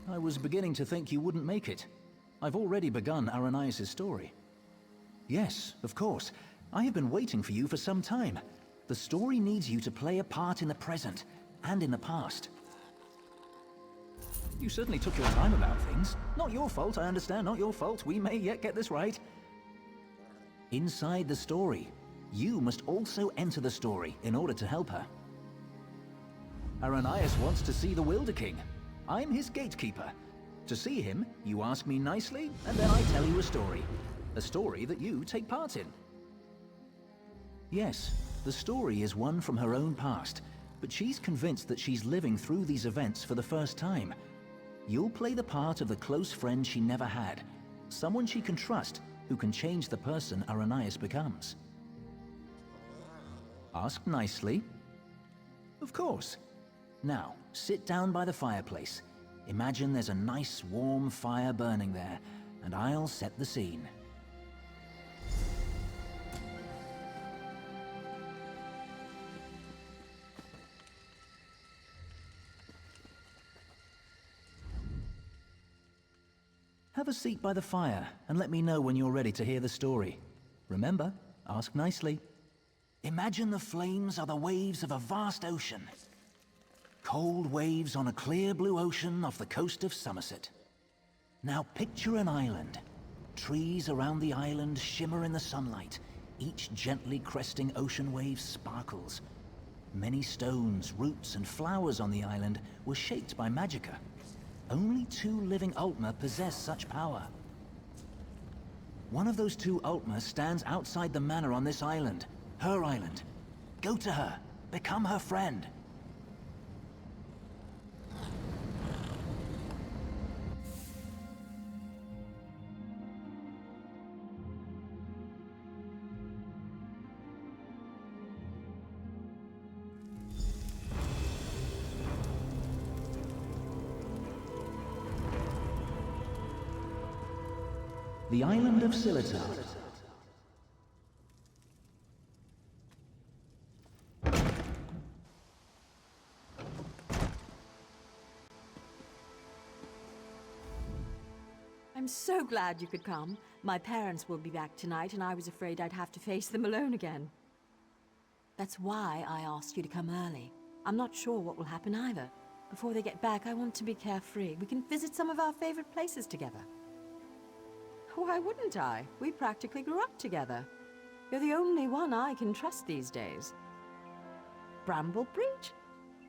I was beginning to think you wouldn't make it. I've already begun Aranias' story. Yes, of course. I have been waiting for you for some time. The story needs you to play a part in the present and in the past. You certainly took your time about things. Not your fault, I understand, not your fault. We may yet get this right. Inside the story, you must also enter the story in order to help her. Aranias wants to see the Wilder King. I'm his gatekeeper. To see him, you ask me nicely, and then I tell you a story. A story that you take part in. Yes, the story is one from her own past, but she's convinced that she's living through these events for the first time. You'll play the part of the close friend she never had, someone she can trust who can change the person Aranias becomes. Ask nicely. Of course. Now, sit down by the fireplace. Imagine there's a nice warm fire burning there, and I'll set the scene. Have a seat by the fire and let me know when you're ready to hear the story. Remember, ask nicely. Imagine the flames are the waves of a vast ocean. Cold waves on a clear blue ocean off the coast of Somerset. Now picture an island. Trees around the island shimmer in the sunlight. Each gently cresting ocean wave sparkles. Many stones, roots, and flowers on the island were shaped by magicka. Only 2 living Ultma possess such power. One of those 2 Ultma stands outside the manor on this island. Her island. Go to her. Become her friend. The island of Silatar. I'm so glad you could come. My parents will be back tonight, and I was afraid I'd have to face them alone again. That's why I asked you to come early. I'm not sure what will happen either. Before they get back, I want to be carefree. We can visit some of our favorite places together. Why wouldn't I? We practically grew up together. You're the only one I can trust these days. Bramble Breach?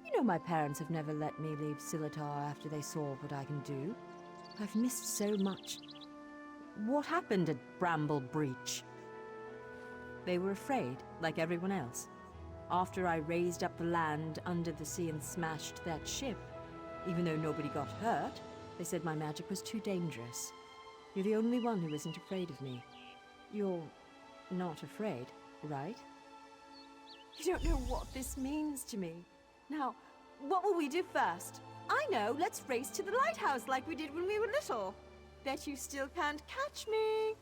You know my parents have never let me leave Silatar after they saw what I can do. I've missed so much. What happened at Bramble Breach? They were afraid, like everyone else. After I raised up the land under the sea and smashed that ship, even though nobody got hurt, they said my magic was too dangerous. You're the only one who isn't afraid of me. You're not afraid, right? You don't know what this means to me. Now, what will we do first? I know, let's race to the lighthouse like we did when we were little. Bet you still can't catch me.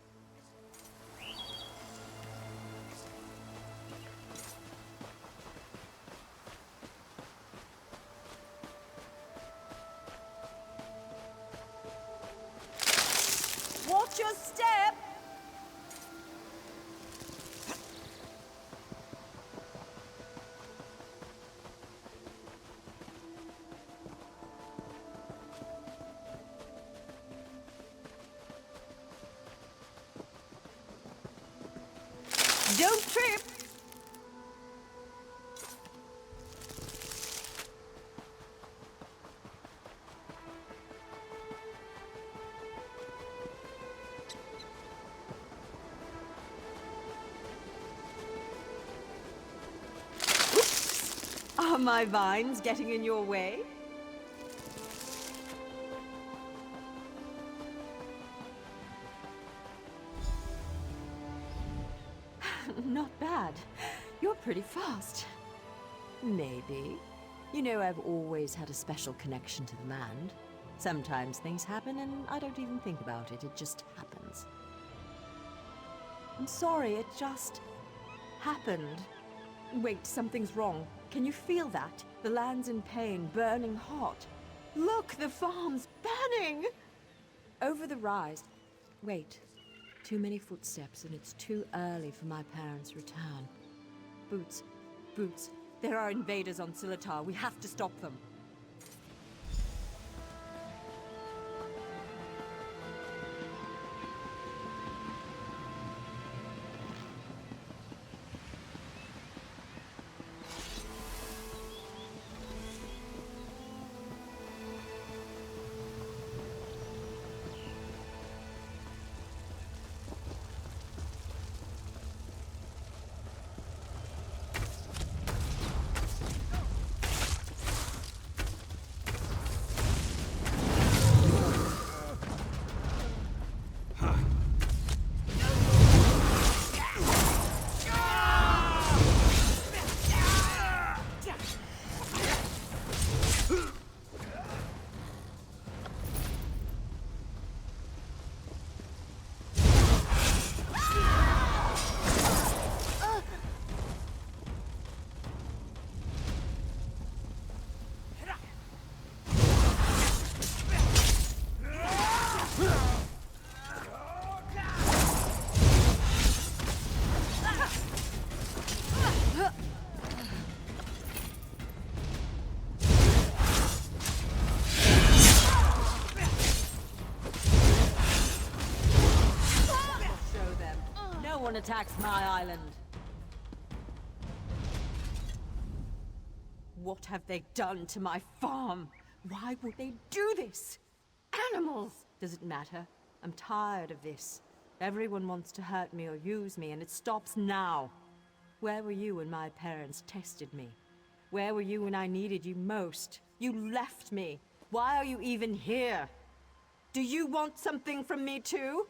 Watch your step! Don't trip! Oops! Are my vines getting in your way? Not bad. You're pretty fast. Maybe. You know, I've always had a special connection to the land. Sometimes things happen and I don't even think about it. It just happens. I'm sorry, it just happened. Wait, something's wrong. Can you feel that? The land's in pain, burning hot. Look, the farm's burning! Over the rise. Wait. Too many footsteps, and it's too early for my parents' return. Boots. Boots. There are invaders on Silatar. We have to stop them. Attacks my island. What have they done to my farm? Why would they do this? Animals! Does it matter? I'm tired of this. Everyone wants to hurt me or use me, and it stops now. Where were you when my parents tested me? Where were you when I needed you most? You left me. Why are you even here? Do you want something from me too?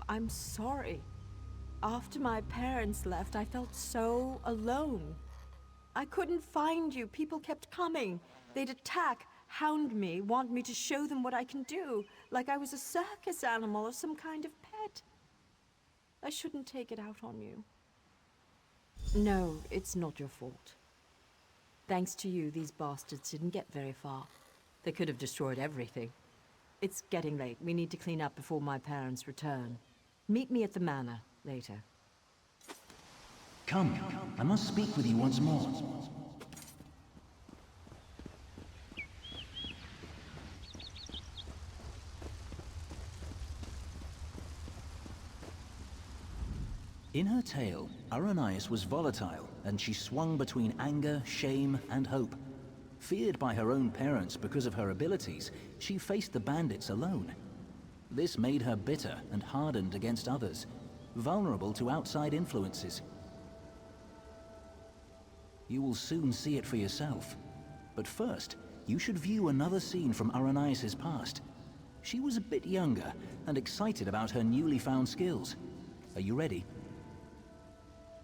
I'm sorry. After my parents left, I felt so alone. I couldn't find you. People kept coming. They'd attack, hound me, want me to show them what I can do, like I was a circus animal or some kind of pet. I shouldn't take it out on you. No, it's not your fault. Thanks to you, these bastards didn't get very far. They could have destroyed everything. It's getting late. We need to clean up before my parents return. Meet me at the manor later. Come, I must speak with you once more. In her tale, Aranias was volatile, and she swung between anger, shame, and hope. Feared by her own parents because of her abilities, she faced the bandits alone. This made her bitter and hardened against others, vulnerable to outside influences. You will soon see it for yourself. But first, you should view another scene from Aranias' past. She was a bit younger and excited about her newly found skills. Are you ready?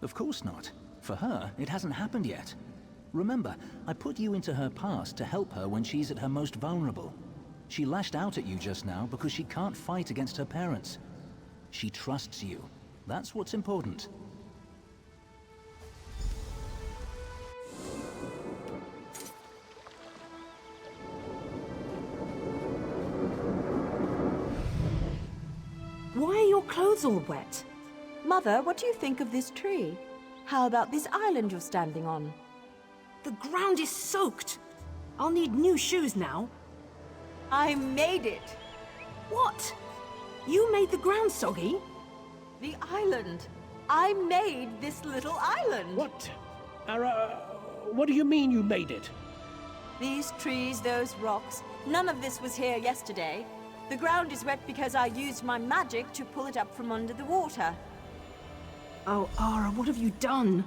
Of course not. For her, it hasn't happened yet. Remember, I put you into her past to help her when she's at her most vulnerable. She lashed out at you just now because she can't fight against her parents. She trusts you. That's what's important. Why are your clothes all wet? Mother, what do you think of this tree? How about this island you're standing on? The ground is soaked. I'll need new shoes now. I made it! What? You made the ground soggy? The island! I made this little island! What? What do you mean you made it? These trees, those rocks, none of this was here yesterday. The ground is wet because I used my magic to pull it up from under the water. Oh, Ara, what have you done?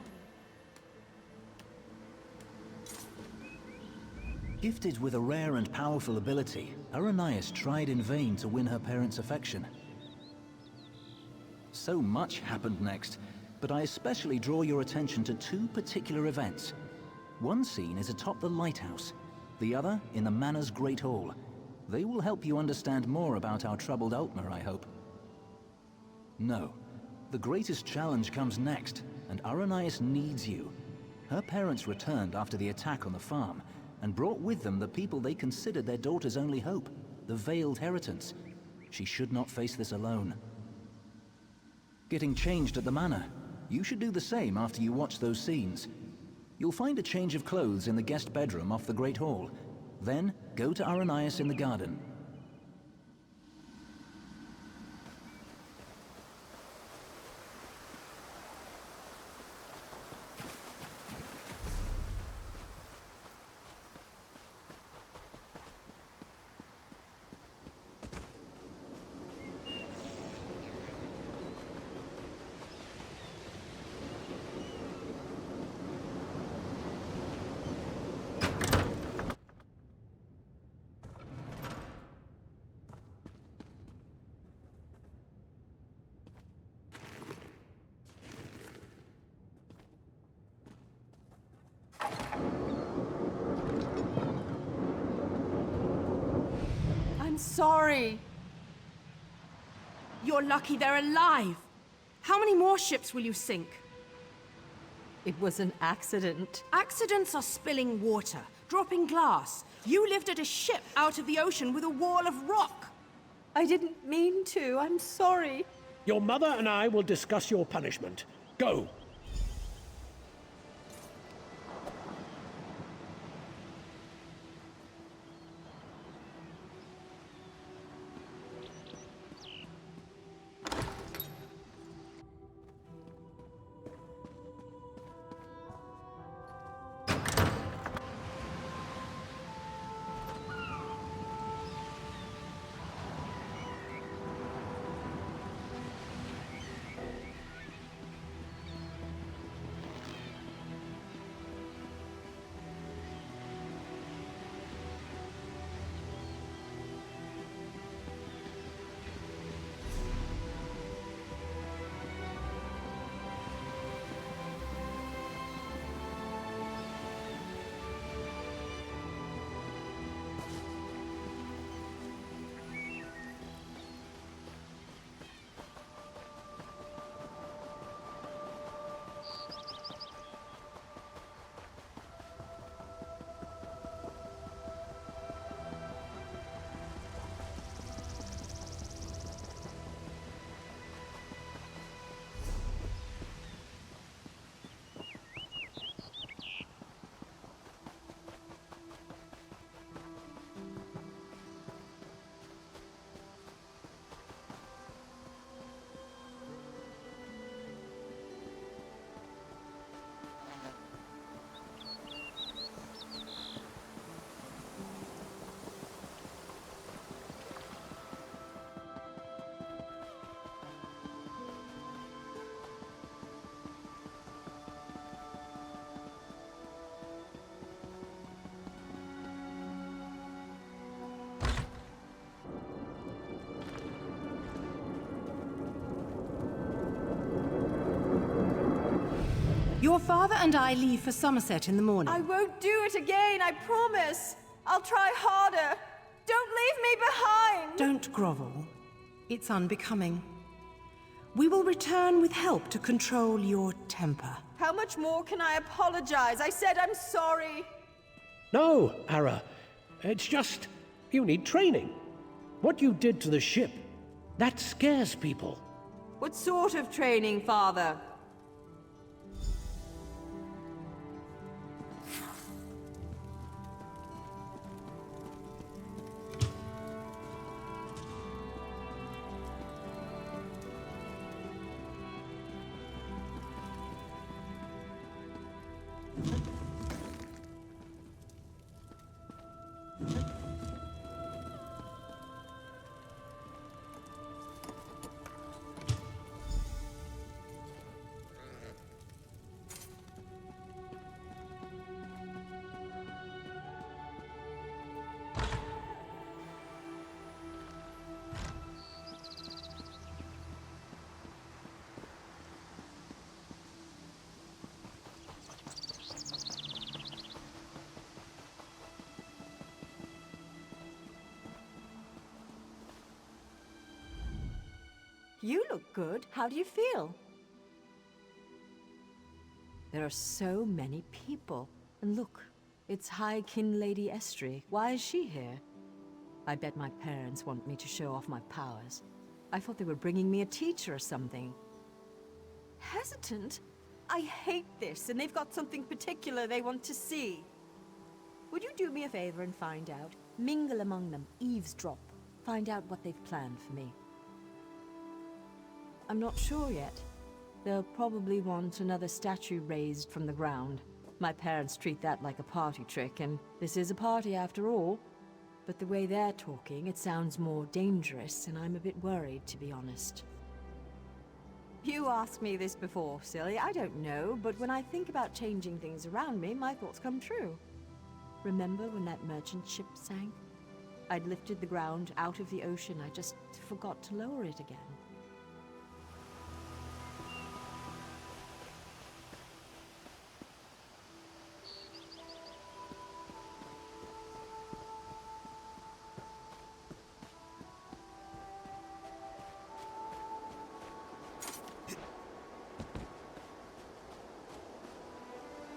Gifted with a rare and powerful ability, Aranias tried in vain to win her parents' affection. So much happened next, but I especially draw your attention to two particular events. One scene is atop the lighthouse, the other in the manor's Great Hall. They will help you understand more about our troubled Altmer, I hope. No. The greatest challenge comes next, and Aranias needs you. Her parents returned after the attack on the farm, and brought with them the people they considered their daughter's only hope, the veiled heritance. She should not face this alone. Getting changed at the manor. You should do the same after you watch those scenes. You'll find a change of clothes in the guest bedroom off the Great Hall. Then, go to Aranias in the garden. I'm sorry. You're lucky they're alive. How many more ships will you sink? It was an accident. Accidents are spilling water, dropping glass. You lifted a ship out of the ocean with a wall of rock. I didn't mean to. I'm sorry. Your mother and I will discuss your punishment. Go. Your father and I leave for Somerset in the morning. I won't do it again, I promise. I'll try harder. Don't leave me behind. Don't grovel. It's unbecoming. We will return with help to control your temper. How much more can I apologize? I said I'm sorry. No, Ara. It's just, you need training. What you did to the ship, that scares people. What sort of training, Father? You look good. How do you feel? There are so many people. And look, It's High Kin Lady Estrie. Why is she here? I bet my parents want me to show off my powers. I thought they were bringing me a teacher or something. Hesitant? I hate this, and they've got something particular they want to see. Would you do me a favor and find out? Mingle among them, eavesdrop. Find out what they've planned for me. I'm not sure yet. They'll probably want another statue raised from the ground. My parents treat that like a party trick, and this is a party after all. But the way they're talking, it sounds more dangerous, and I'm a bit worried, to be honest. You asked me this before, silly. I don't know, but when I think about changing things around me, my thoughts come true. Remember when that merchant ship sank? I'd lifted the ground out of the ocean, I just forgot to lower it again.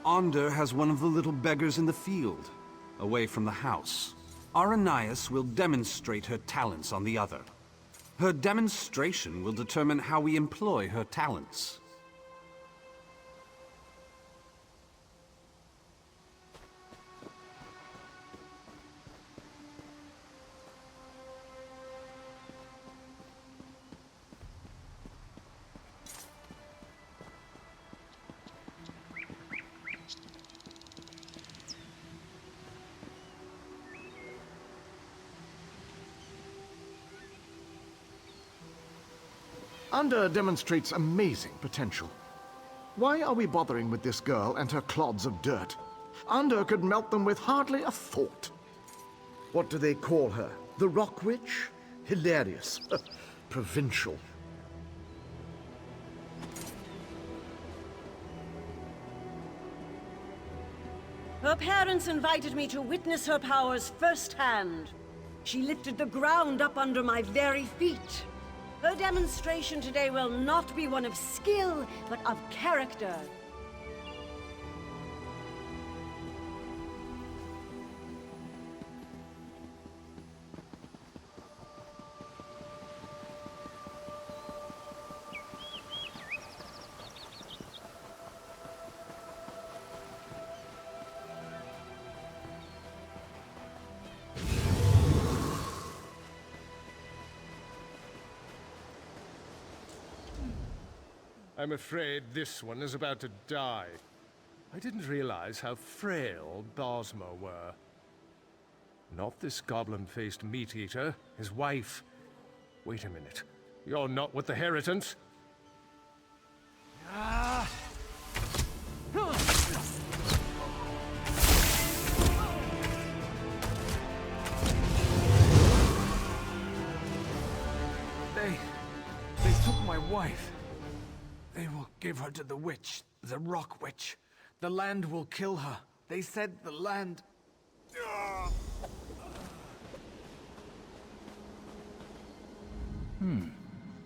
Onder has one of the little beggars in the field, away from the house. Aranias will demonstrate her talents on the other. Her demonstration will determine how we employ her talents. Under demonstrates amazing potential. Why are we bothering with this girl and her clods of dirt? Under could melt them with hardly a thought. What do they call her? The Rock Witch? Hilarious. Provincial. Her parents invited me to witness her powers firsthand. She lifted the ground up under my very feet. Her demonstration today will not be one of skill, but of character. I'm afraid this one is about to die. I didn't realize how frail Bosma were. Not this goblin-faced meat-eater, his wife. Wait a minute. You're not with the Heritants? They took my wife. They will give her to the witch, the Rock Witch. The land will kill her. They said the land...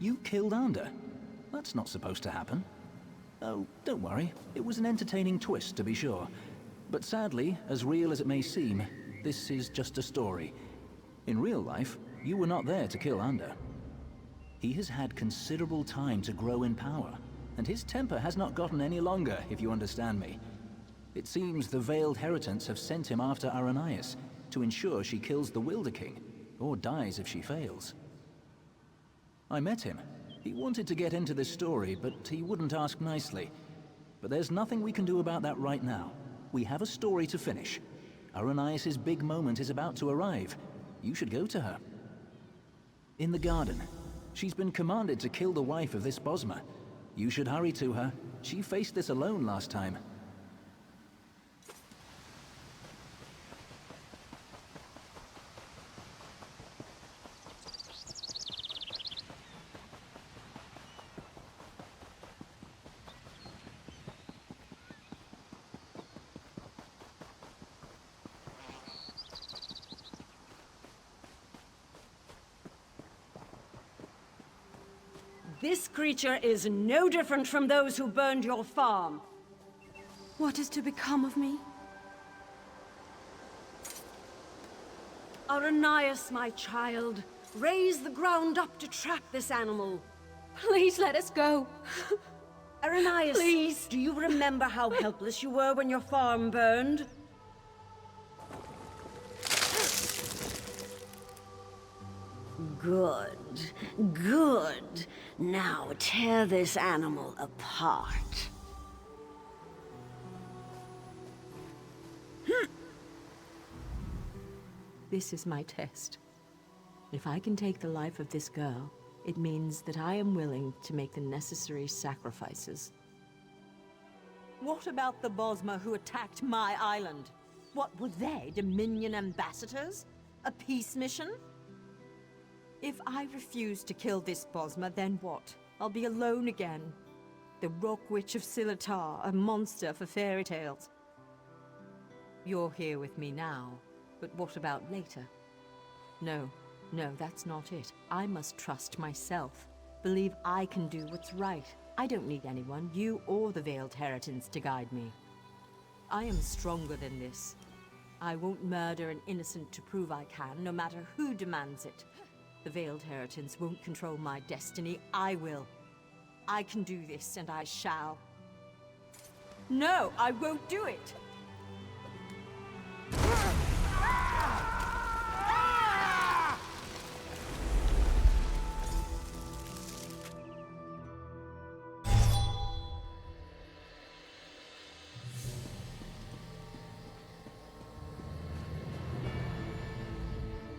You killed Ander? That's not supposed to happen. Oh, don't worry. It was an entertaining twist, to be sure. But sadly, as real as it may seem, this is just a story. In real life, you were not there to kill Ander. He has had considerable time to grow in power, and his temper has not gotten any longer, if you understand me. It seems the Veiled Heritants have sent him after Aranias, to ensure she kills the Wilder King, or dies if she fails. I met him. He wanted to get into this story, but he wouldn't ask nicely. But there's nothing we can do about that right now. We have a story to finish. Aranias' big moment is about to arrive. You should go to her. In the garden. She's been commanded to kill the wife of this Bosma. You should hurry to her. She faced this alone last time. This creature is no different from those who burned your farm. What is to become of me? Aranias, my child, raise the ground up to trap this animal. Please let us go. Aranias, Please. do you remember how helpless you were when your farm burned? Good, good. Now tear this animal apart. This is my test. If I can take the life of this girl, it means that I am willing to make the necessary sacrifices. What about the Bosmer who attacked my island? What were they, Dominion ambassadors? A peace mission? If I refuse to kill this Bosmer, then what? I'll be alone again. The Rock Witch of Silatar, a monster for fairy tales. You're here with me now, but what about later? No, that's not it. I must trust myself. Believe I can do what's right. I don't need anyone, you or the Veiled Heritance, to guide me. I am stronger than this. I won't murder an innocent to prove I can, no matter who demands it. The Veiled Heritance won't control my destiny. I will. I can do this, and I shall. No, I won't do it!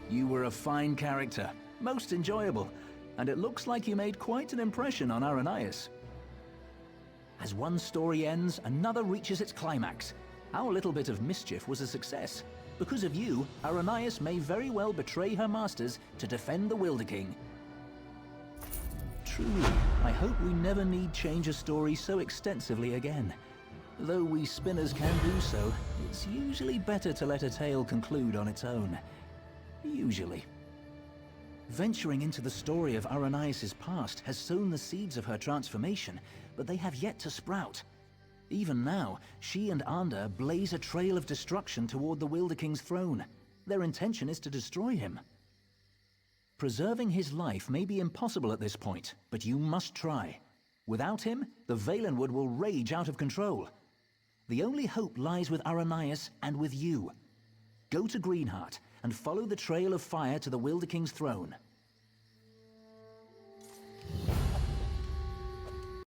You were a fine character, most enjoyable, and it looks like you made quite an impression on Aranias. As one story ends, another reaches its climax. Our little bit of mischief was a success. Because of you, Aranias may very well betray her masters to defend the Wilder King. Truly, I hope we never need change a story so extensively again. Though we spinners can do so, it's usually better to let a tale conclude on its own. Usually. Venturing into the story of Aranias' past has sown the seeds of her transformation, but they have yet to sprout. Even now, she and Ander blaze a trail of destruction toward the Wilder King's throne. Their intention is to destroy him. Preserving his life may be impossible at this point, but you must try. Without him, the Valenwood will rage out of control. The only hope lies with Aranias and with you. Go to Greenheart and follow the trail of fire to the Wilder King's throne.